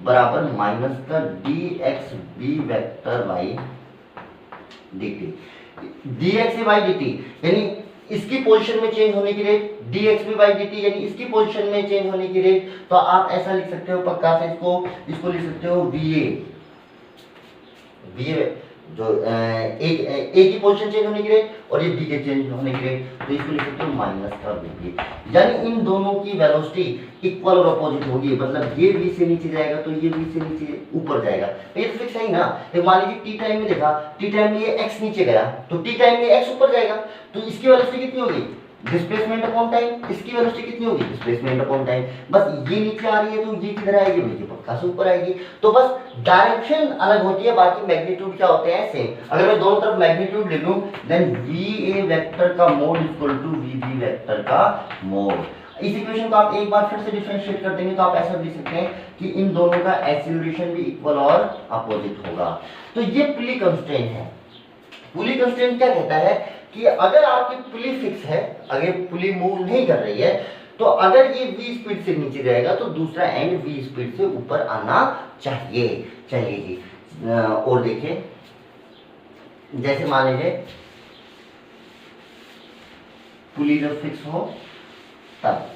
बराबर माइनस का dxb vector by dt। dxa by dt यानी इसकी पोजीशन में चेंज होने की रेट, dxb बाई dt यानी इसकी पोजीशन में चेंज होने की रेट। तो आप ऐसा लिख सकते हो पक्का से इसको लिख सकते हो va जो ए की पोजीशन चेंज होने की रेट और ये बी के चेंज होने की रेट, तो इसको लिख सकते हो माइनस का बी। यानी इन दोनों की वेलोसिटी इक्वल और अपोजिट होगी, मतलब ये v से नीचे जाएगा तो ये v से नीचे ऊपर जाएगा। तो ये तो फिक्स है ही ना। तो मान लीजिए t टाइम में देखा, t टाइम में ये x नीचे गया तो t टाइम में x ऊपर जाएगा, तो इसकी वेलोसिटी कितनी होगी, डिस्प्लेसमेंट अपॉन टाइम। इसकी वेलोसिटी कितनी होगी, डिस्प्लेसमेंट अपॉन टाइम। बस ये नीचे आ रही है तो ये किधर आएगी, ये पक्का से ऊपर आएगी। तो बस डायरेक्शन अलग होती है, बाकी मैग्नीट्यूड क्या होते हैं, सेम। अगर मैं दोनों तरफ मैग्नीट्यूड ले लूं देन va वेक्टर का mod equal to vb vector का मोड। इस इक्वेशन को आप एक बार फिर से डिफरेंशिएट कर देंगे तो आप ऐसा लिख सकते हैं कि इन दोनों का एक्सीलरेशन भी इक्वल और अपोजिट होगा। तो ये पुली कंस्ट्रेंट है। पुली कंस्ट्रेंट क्या कहता है कि अगर आपकी पुली फिक्स है, अगर पुली मूव नहीं कर रही है, तो अगर ये v स्पीड से नीचे जाएगा तो दूसरा एंड v स्पीड से ऊपर आना चाहिए। चलिए जी और देखिए, जैसे मान लीजिए पुली जब फिक्स हो तब,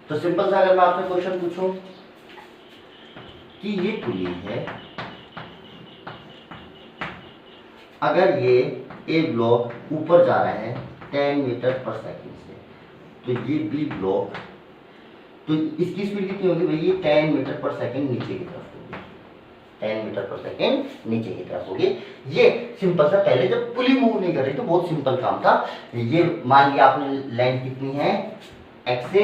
तो सिंपल सा अगर मैं आपसे क्वेश्चन पूछूं कि ये पुली है, अगर ये ए ब्लॉक ऊपर जा रहा है 10 मीटर पर सेकंड से, तो ये बी ब्लॉक, तो इसकी स्पीड कितनी होगी भाई, 10 मीटर पर सेकंड नीचे की तरफ होगी, 10 मीटर पर सेकंड नीचे की तरफ होगी। ये सिंपल सा, पहले जब पुली मूव नहीं कर रही तो बहुत सिंपल काम था। ये मान लिया आपने लेंथ कितनी है x से,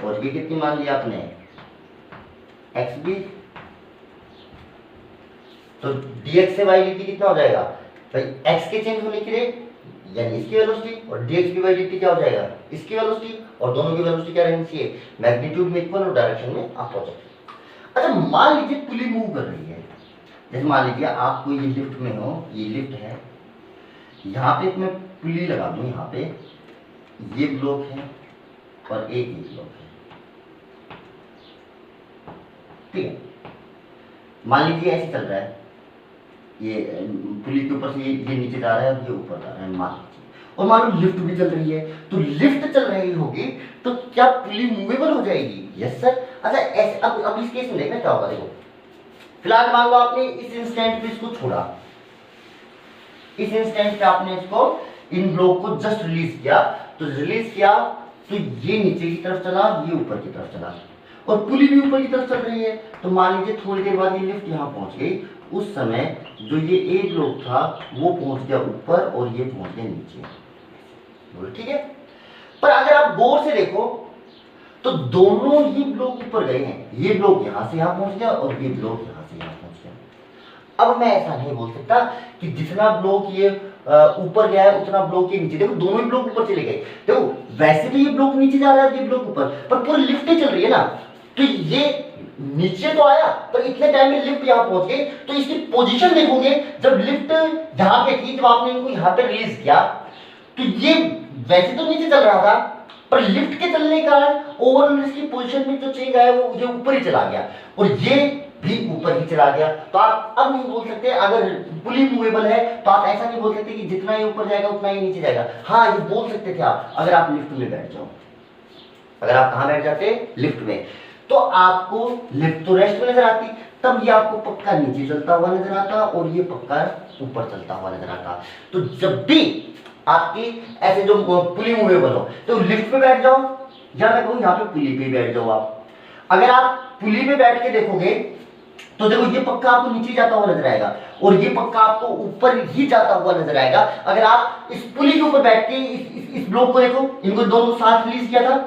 और ये कितनी मान लिया आपने xb, तो dx से y dt कितना हो जाएगा भाई, x के चेंज होने की रेट यानी इसकी वेलोसिटी, और dxb by dt क्या हो जाएगा, इसकी वेलोसिटी, और दोनों की वेलोसिटी क्या रहनी चाहिए, मैग्नीट्यूड में इक्वल और डायरेक्शन में अपोजिट। अच्छा मान लीजिए पुली मूव कर रही है, जैसे मान लीजिए आप कोई लिफ्ट में हो, ये लिफ्ट है, यहाँ पे मैं पुली लगा दूं, यहाँ पे ये ब्लॉक है और एक ये ब्लॉक है, ठीक है। मान लीजिए ऐसे चल रहा है, ये पुली के ऊपर से ये नीचे जा रहा है और ये ऊपर जा रहा है मान लीजिए, और मान लो लिफ्ट भी चल रही है, तो लिफ्ट चल रही होगी तो क्या पुली मूवेबल हो जाएगी, यस सर। अच्छा ऐसे अब इस केस में देखना क्या होगा, देखो फिलहाल मान लो आपने इस इंस्टेंट पे इसको छोड़ा, इस इंस्टेंट पे आपने इसको इन ब्लॉक को जस्ट रिलीज किया, तो रिलीज किया तो ये नीचे की तरफ चला, ये ऊपर की तरफ चला, और पुली भी ऊपर की तरफ चल रही है। तो मान लीजिए थोड़ी देर बाद ये लिफ्ट यहाँ पहुंच गई, उस समय जो ये ए ब्लॉक था वो पहुंच गया ऊपर और ये पहुंच गया नीचे, ठीक है। पर अगर आप गौर से देखो तो दोनों ही ब्लॉक ऊपर गए हैं, ये ब्लॉक यहां से यहां पहुंच गया और ये ब्लॉक यहां से यहां पहुंच गया। अब मैं ऐसा नहीं बोल सकता कि जितना ब्लॉक ये ऊपर गया है उतना ब्लॉक ये नीचे, देखो दोनों ही ब्लॉक ऊपर चले गए, देखो वैसे भी ये ब्लॉक नीचे जा रहा है, ये ब्लॉक ऊपर, पर पूरी लिफ्ट चल रही है ना, तो ये नीचे तो आया पर इतने टाइम में लिफ्ट यहां पहुंच गई, तो इसकी पोजीशन देखोगे जब लिफ्ट यहां पे थी, जब आपने इनको यहां पे रिलीज किया तो ये वैसे तो नीचे चल रहा था, पर लिफ्ट के चलने का ओवरऑल इसकी पोजीशन में जो चेंज आया वो ये ऊपर ही चला गया और ये भी ऊपर ही चला गया। तो आप अब नहीं बोल सकते, अगर पुली मूवेबल है तो आप ऐसा नहीं बोल सकते कि जितना ये ऊपर जाएगा उतना ही नीचे जाएगा। हाँ ये बोल सकते थे आप अगर आप लिफ्ट में बैठ जाओ, अगर आप कहां बैठ जाते लिफ्ट में, तो आपको लिफ्ट तो रेस्ट में नजर आती, तब ये आपको पक्का नीचे चलता हुआ नजर आता और ये पक्का ऊपर चलता हुआ नजर आता। तो जब भी आपकी ऐसे जो पुली मूवेबल हो तो लिफ्ट पे बैठ जाओ, या मैं कहूं यहाँ पे पुली पे बैठ जाओ आप। अगर आप पुली पे बैठ के देखोगे तो देखो ये पक्का आपको नीचे जाता हुआ नजर आएगा और ये पक्का आपको ऊपर ही जाता हुआ नजर आएगा। अगर आप इस पुली के ऊपर बैठ के इस ब्लॉक को देखो, इनको दोनों साथ रिलीज किया था,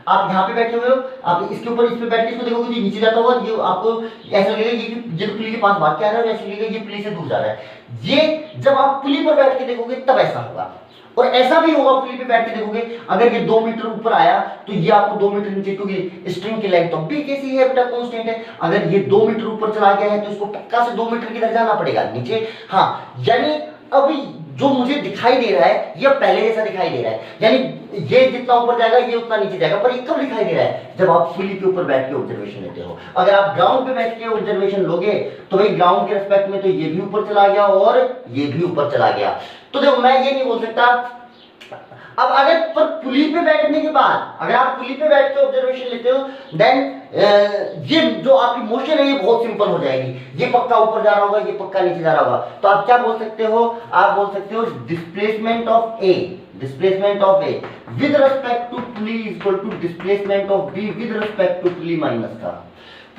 आप यहाँ पे बैठे हुए हो, आप इसके ऊपर इस पे बैठ के इसको देखोगे ये नीचे जाता हुआ, ये आपको ऐसा लगेगा ये तो पुली के पास भाग के आ रहा है और ऐसा लगेगा ये पुली से दूर जा रहा है। ये जब आप पुली पर बैठ के देखोगे तब ऐसा होगा, और ऐसा भी होगा पुली पे बैठ के देखोगे, अगर ये 2 मीटर ऊपर आया तो ये आपको 2 मीटर नीचे, क्योंकि स्ट्रिंग की लेंथ तो बी कैसी है बेटा, कांस्टेंट है। अगर ये 2 मीटर ऊपर चला गया है तो इसको पक्का से 2 मीटर किधर जाना पड़ेगा, नीचे। हाँ, यानी अब जो मुझे दिखाई दे रहा है ये पहले जैसा दिखाई दे रहा है, यानी ये जितना ऊपर जाएगा ये उतना नीचे जाएगा, पर ये कब दिखाई दे रहा है, जब आप पुली के ऊपर बैठ के ऑब्जर्वेशन लेते हो। अगर आप ग्राउंड पे बैठ के ऑब्जर्वेशन लोगे तो भाई ग्राउंड के रिस्पेक्ट में तो ये भी ऊपर चला गया और ये भी ऊपर चला गया। तो देखो मैं ये नहीं बोल सकता। अब अगर पर पुली पे बैठने के बाद अगर आप पुली पे बैठ के ऑब्जर्वेशन लेते हो, देन ये जो आपकी मोशन है ये बहुत सिंपल हो जाएगी, ये पक्का ऊपर जा रहा होगा, ये पक्का नीचे जा रहा होगा। तो आप क्या बोल सकते हो, आप बोल सकते हो displacement of A with respect to pulley is equal to displacement of B with respect to pulley minus का।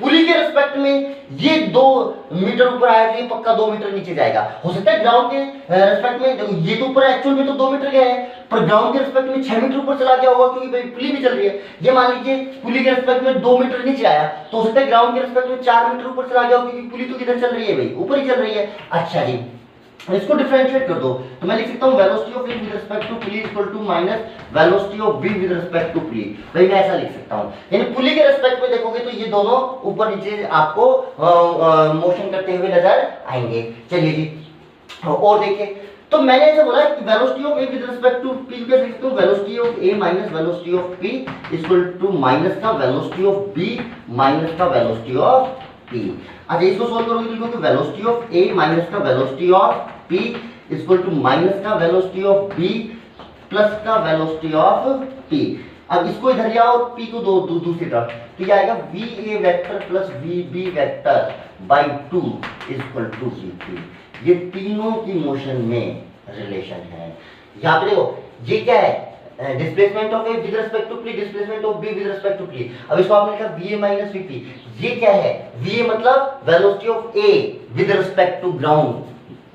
पुली के रिस्पेक्ट में ये 2 मीटर ऊपर आया तो ये पक्का 2 मीटर नीचे जाएगा। हो सकता है ग्राउंड के रिस्पेक्ट में, देखो ये तो ऊपर एक्चुअल में तो 2 मीटर गया है, पर ग्राउंड के रिस्पेक्ट में 6 मीटर ऊपर चला गया होगा, क्योंकि भाई पुली भी चल रही है। ये मान लीजिए पुली के रिस्पेक्ट में 2 मीटर नीचे आया तो हो सकता है ग्राउंड के रिस्पेक्ट में 4 मीटर ऊपर चला गया हो, क्योंकि पुली तो किधर चल रही है भाई, ऊपर ही चल रही है। अच्छा जी, इसको डिफरेंशिएट कर दो तो मैं लिख सकता हूं velocity of A with respect to pulley equal to minus velocity of B with respect to pulley. भाई मैं ऐसा लिख सकता हूं, यानी पुली के रिस्पेक्ट में देखोगे तो ये दोनों ऊपर नीचे आपको मोशन करते हुए नजर आएंगे। चलिए जी, और देखिए, तो मैंने ऐसा बोला कि velocity of A with respect to P कैसे लिखते हो, velocity of A minus velocity of P equal to minus का वेलोसिटी ऑफ बी माइनस का वेलोसिटी ऑफ पी। अच्छा, इसको सोल्व करोगे तो लिखोगे वेलोसिटी ऑफ ए माइनस का velocity of P equal to minus का वेलोसिटी ऑफ बी प्लस का वेलोसिटी ऑफ पी। अब इसको इधर ले आओ और पी को दो दूसरी तरफ, तो ये आएगा V A vector plus V B vector by 2 equal to V P. ये तीनों की मोशन में रिलेशन है। यहाँ पे देखो ये क्या है, displacement of A with respect to P, displacement of B with respect to P. अब इसको आपने लिखा V A minus V P. ये क्या है, वी ए मतलब velocity of A with respect to ground,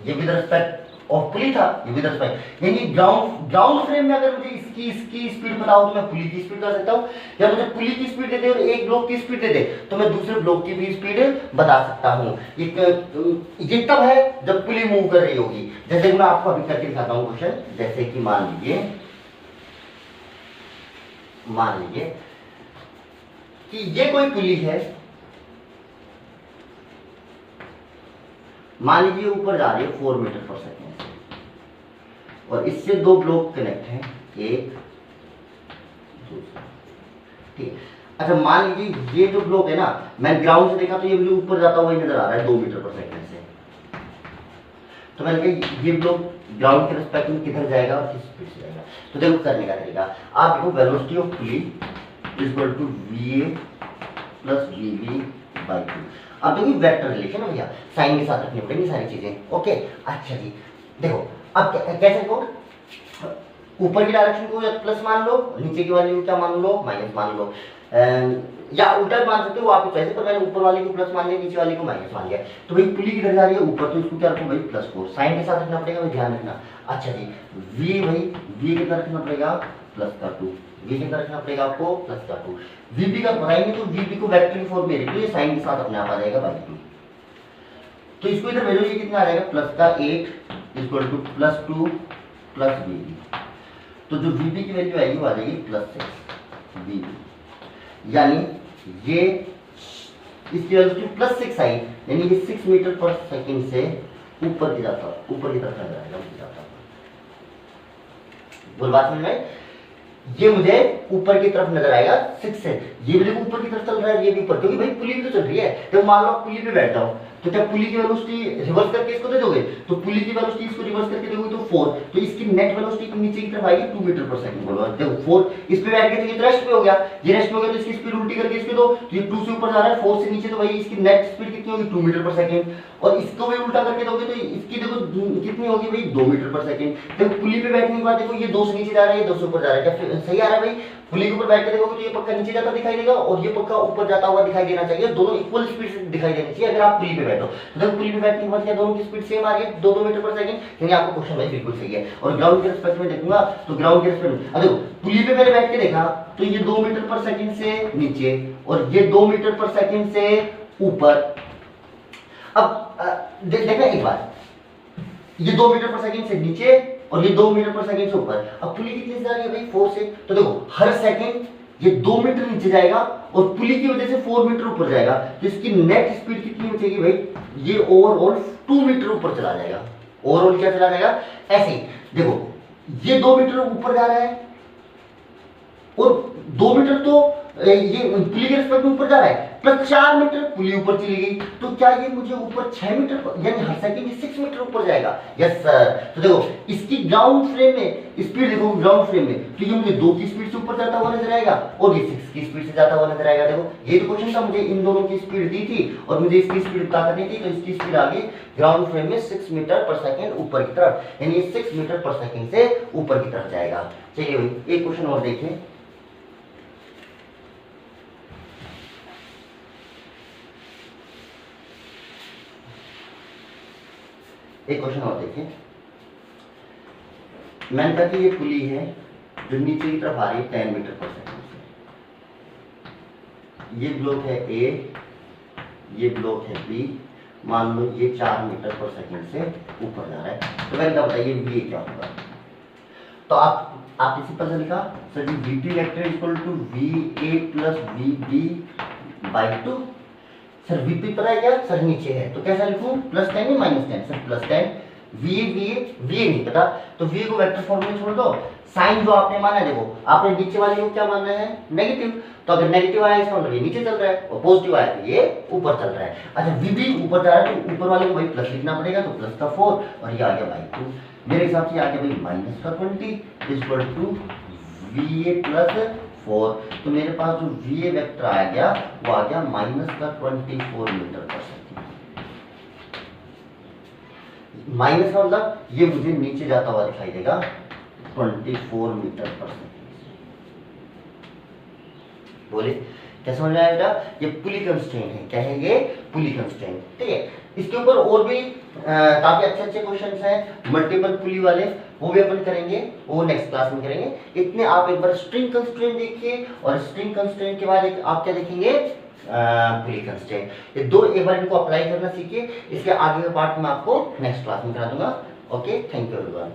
ये विद रिस्पेक्ट ऑफ पुली था, ये विद रिस्पेक्ट, यानी ग्राउंड फ्रेम में अगर मुझे इसकी स्पीड बताओ तो मैं पुली की स्पीड बता सकता हूँ, या मुझे पुली की स्पीड दे दे और एक ब्लॉक की स्पीड दे दे तो मैं दूसरे ब्लॉक की भी स्पीड बता सकता हूँ। ये तब है जब पुली मूव कर रही होगी। जैसे मैं आपको अभी करके दिखाता हूँ क्वेश्चन, जैसे कि मान लीजिए कि ये कोई पुली है, मान लीजिए लीजिए जा रही है 4 मीटर पर सेकेंड से, और इससे 2 ब्लॉक कनेक्ट हैं, एक दूसरा, ठीक। अच्छा, मान लीजिए ये जो ब्लॉक है ना, मैं ग्राउंड से देखा तो ये मुझे ऊपर जाता हुआ नजर आ रहा है 2 मीटर पर सेकेंड से, तो मैंने कहा ये ब्लॉक ग्राउंड के रिस्पेक्ट में किधर जाएगा और किस स्पीड से जाएगा। तो देखो करने का तरीका, आप देखो velocity of pulley equal to V A plus V B by 2। अब देखो वेक्टर रिलेशन है भैया, साइन के साथ रखनी पड़ेंगी सारी चीजें। ओके, अच्छा जी, देखो अब कैसे को ऊपर की डायरेक्शन को या तो प्लस मान लो, नीचे की वाली को क्या मान लो, माइनस मान लो, या उल्टा मान सकते हो आपकी चॉइस है, पर मैंने ऊपर वाली को प्लस मान लिया, नीचे वाली को माइनस मान लिया। तो भाई पुली किधर जा रही है, ऊपर, तो इसको क्या रखो भाई प्लस 4, साइन के साथ रखना पड़ेगा भाई, ध्यान रखना। अच्छा जी, वी भाई वी कितना रखना पड़ेगा प्लस का 2, वी कितना रखना पड़ेगा आपको प्लस का 2, वीबी का बनाएंगे तो वीबी को वेक्टर फॉर्म में लिखो, ये साइन के साथ अपने आप आ जाएगा बाई 2। तो इसको इधर भेजो, ये कितना आ जाएगा प्लस का 8 इक्वल टू प्लस 2 प्लस वीबी। तो जो वीबी की वैल्यू आएगी वो आ जाएगी प्लस 6 वीबी, यानी ये इसकी वैल्यू प्लस 6 आई, यानी ये 6 मीटर पर सेकंड से ऊपर की जाता, ऊपर की तरफ जाएगा, बोल बात समझ में। ये मुझे ऊपर की तरफ नजर आएगा 6 से, ये भी देखो ऊपर की तरफ चल रहा है, ये भी ऊपर, क्योंकि भाई पुली भी तो चल रही है। तो मान लो पुली पे बैठ जाओ तो क्या पुली की वेलोसिटी रिवर्स करके इसको दे दोगे, तो पुली की वेलोसिटी इसको रिवर्स करके दोगे तो 4, तो इसकी नेट वेलोसिटी नीचे की तरफ आएगी 2 मीटर पर सेकंड। बोलो देखो 4 इस पे बैठ के, तो ये रेस्ट पे हो गया, ये रेस्ट पे हो गया, तो इसकी स्पीड उल्टी करके इसको दो, तो ये 2 से ऊपर जा रहा है 4 से नीचे, तो भाई इसकी नेट स्पीड कितनी होगी 2 मीटर पर सेकंड, और इसको भी उल्टा करके दोगे तो इसकी देखो कितनी होगी भाई 2 मीटर पर सेकंड। देखो पुली पे बैठने के बाद देखो ये 2 से नीचे जा रहा है, ये 2 से ऊपर जा रहा है, क्या सही आ रहा है भाई। पुली के ऊपर बैठ के देखोगे तो ये पक्का नीचे जाता दिखाई देगा और ये पक्का ऊपर जाता हुआ दिखाई देना चाहिए, दोनों इक्वल स्पीड से दिखाई देनी चाहिए अगर आप पुली पे बैठो। तो जब पुली पे बैठने के बाद क्या दोनों की स्पीड सेम आ रही है 2-2 मीटर पर सेकंड, यानी आपका क्वेश्चन भाई बिल्कुल सही है। और ग्राउंड के रिस्पेक्ट में देखूंगा तो ग्राउंड के रिस्पेक्ट में देखो पुली पे मैंने बैठ के देखा तो ये 2 मीटर पर सेकंड से नीचे और ये 2 मीटर पर सेकंड से ऊपर। अब देखना एक बार, ये 2 मीटर पर सेकंड से नीचे और ये 2 मीटर पर सेकंड से ऊपर। अब पुली कितने से जा रही है भाई 4 से, तो देखो हर सेकंड ये 2 मीटर नीचे जाएगा और पुली की वजह से 4 मीटर ऊपर जाएगा, तो इसकी नेट स्पीड कितनी हो जाएगी भाई, ये ओवरऑल 2 मीटर ऊपर चला जाएगा। ओवरऑल क्या चला जाएगा, ऐसे ही देखो ये 2 मीटर ऊपर जा रहा है और 2 मीटर तो ये पुली के रिस्पेक्ट में ऊपर जा रहा है, प्लस 4 मीटर पुली ऊपर चली गई, तो क्या ये मुझे ऊपर 6 मीटर यानी हर सेकंड 6 मीटर ऊपर जाएगा। Yes sir. तो देखो इसकी ग्राउंड फ्रेम में स्पीड देखो, ग्राउंड फ्रेम में तो ये मुझे 2 की स्पीड से ऊपर जाता हुआ नजर आएगा और ये 6 की स्पीड से जाता हुआ नजर आएगा। देखो ये तो क्वेश्चन था, मुझे इन दोनों की स्पीड दी थी और मुझे इसकी स्पीड पता करनी थी, तो इसकी स्पीड आ गई ग्राउंड फ्रेम में 6 मीटर पर सेकंड ऊपर की तरफ, यानी 6 मीटर पर सेकंड से ऊपर की तरफ जाएगा। चलिए भाई एक क्वेश्चन और देखें। एक क्वेश्चन और देखें, मैंने कहा कि ये पुली है जो नीचे की तरफ आ रही है 10 मीटर पर सेकंड से, ये ब्लॉक है ए, ये ब्लॉक है बी, मान लो ये 4 मीटर पर सेकंड से ऊपर जा रहा है, तो मैंने कहा बताइए बी क्या होगा। तो आप सिंपल से लिखा sir ji VP vector equal to V A plus V B by 2। Sir VP पता है क्या, सर नीचे है तो कैसा लिखूं, +10 या -10, सर +10। वी नहीं पता तो वी को वेक्टर फॉर्म में छोड़ दो, साइन जो आपने माना है देखो आपने नीचे वाले को क्या मानना है नेगेटिव, तो अगर नेगेटिव आया इसका मतलब ये नीचे चल रहा है और पॉजिटिव आया तो ये ऊपर चल रहा है। अच्छा वीबी ऊपर जा रहा है तो ऊपर वाले को भाई प्लस लिखना पड़ेगा, तो प्लस का 4 और ये आ गया बाई 2, मेरे हिसाब से आ गया भाई माइनस का 20 equal to V A plus 4। तो मेरे पास जो वी ए वेक्टर आ गया वो आ गया माइनस का 24 मीटर पर सेकंड। माइनस का मतलब ये मुझे नीचे जाता हुआ दिखाई देगा 24 मीटर पर सेकंड। बोले क्या समझ में आया बेटा, ये पुली कंस्ट्रेंट है, क्या है ये पुली कंस्ट्रेंट। ठीक है, इसके ऊपर और भी काफी अच्छे क्वेश्चंस हैं मल्टीपल पुली वाले, वो भी अपन करेंगे, वो नेक्स्ट क्लास में करेंगे। इतने आप एक बार स्ट्रिंग कंस्ट्रेंट देखिए और स्ट्रिंग कंस्ट्रेंट के बाद आप क्या देखेंगे पुली कंस्ट्रेंट। ये दो एक बार इनको अप्लाई करना सीखिए, इसके आगे का पार्ट मैं आपको नेक्स्ट क्लास में करा दूंगा। Okay, thank you everyone.